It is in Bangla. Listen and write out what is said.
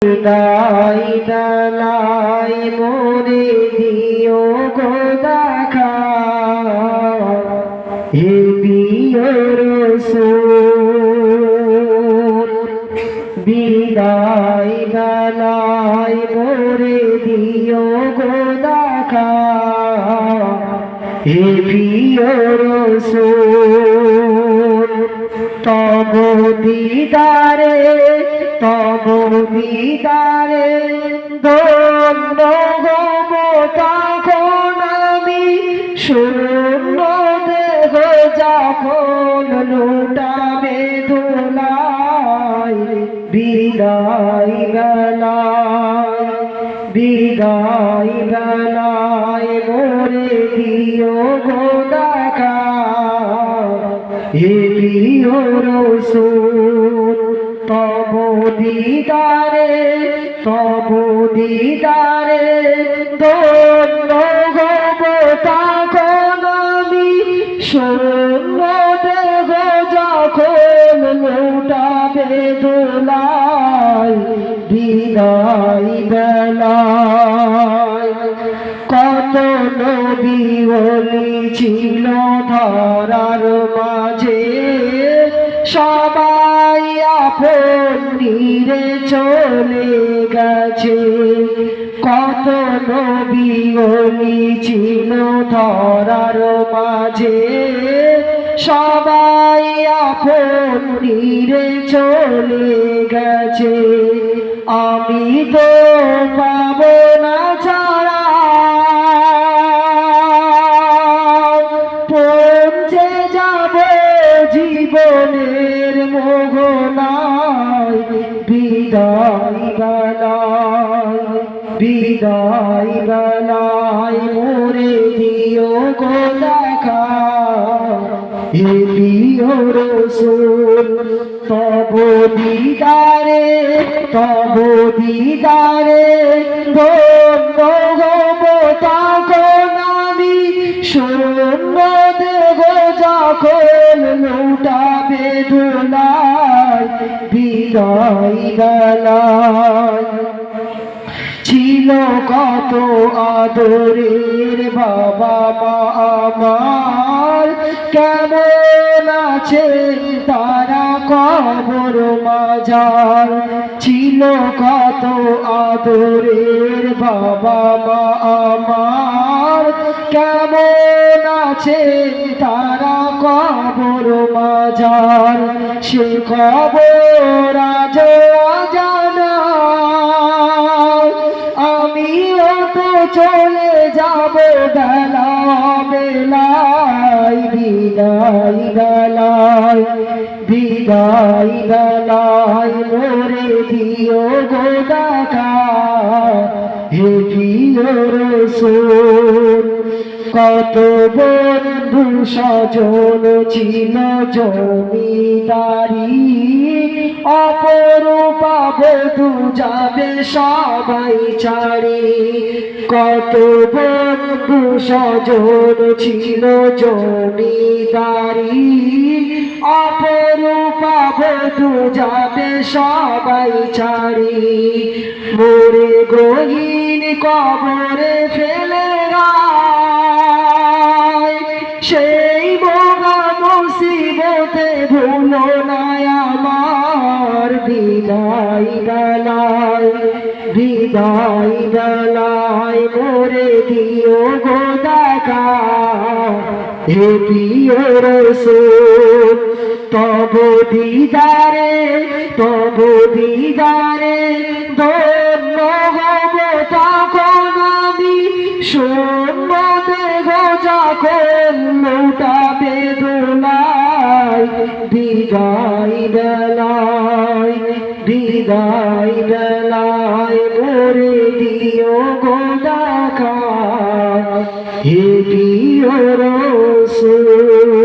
বিদায় বেলায় মোরে দিও গো দেখা, হে প্রিয় রাসূল। বিদায় বেলায় মোরে দিও গো দেখা, হে প্রিয় রাসূল। তব দিদারে ধন্য হব তখন আমি, শূন্য দেহ যখন লুটাবে ধুলায়। বিদায় বেলায় মোরে দিও গো দেখা, হে প্রিয় রাসূল। তব দিদারে ধন্য হব তখন আমি, শূন্য দেহ যখন লুটাবে দোলায়। বিদায় বেলায় কত নবী ওলি ছিল ধরার মাঝে, সবাই আপন নিরে চলে গেছে। কত নবী ওলি ছিল ধরার মাঝে, সবাই আপন নিরে চলে গেছে। আমি তো পাবো না ছাড়া পৌঁছে যাব জীবনের মোহনায়। বিদায় বেলায় মোরে দিও গো দেখা, হে প্রিয় রাসূল। তব দিদারে ধন্য হব তখন আমি, শূন্য দেহ যখন লুটাবে ধুলায়। বিদায় বেলায় ছিল কত আদরের বাবা মা আমার, কেমন আছে তারা কবর মাঝার। ছিল কত আদরের বাবা মা আমার, কেমন আছে তারা কবর মাঝার। সে খবর আজ অজানা, আমিও তো চলে যাব বেলায়। বিদায় বেলায় মোরে দিও গো দেখা, হে প্রিয় রাসূল। কত বন্ধু স্বজন ছিল জমিদারি, অপরূপা বধূ যাবে সবাই ছাড়ি। কত বন্ধু স্বজন ছিল জমিদারি, অপরূপা বধূ যাবে সবাই ছাড়ি। মোরে গহীন কবরে ফেলে সেই মহা মুসিবতে ভুলো না আমার। বিদায় বেলায় মোরে দিও গো দেখা, হে প্রিয় রাসূল। তব দিদারে ধন্য হব তখন আমি, শূন্য দেহ যখন লুটাবে দোলায়। বিদায় বেলায় মোরে দিও গো দেখা, হে প্রিয় রাসূল।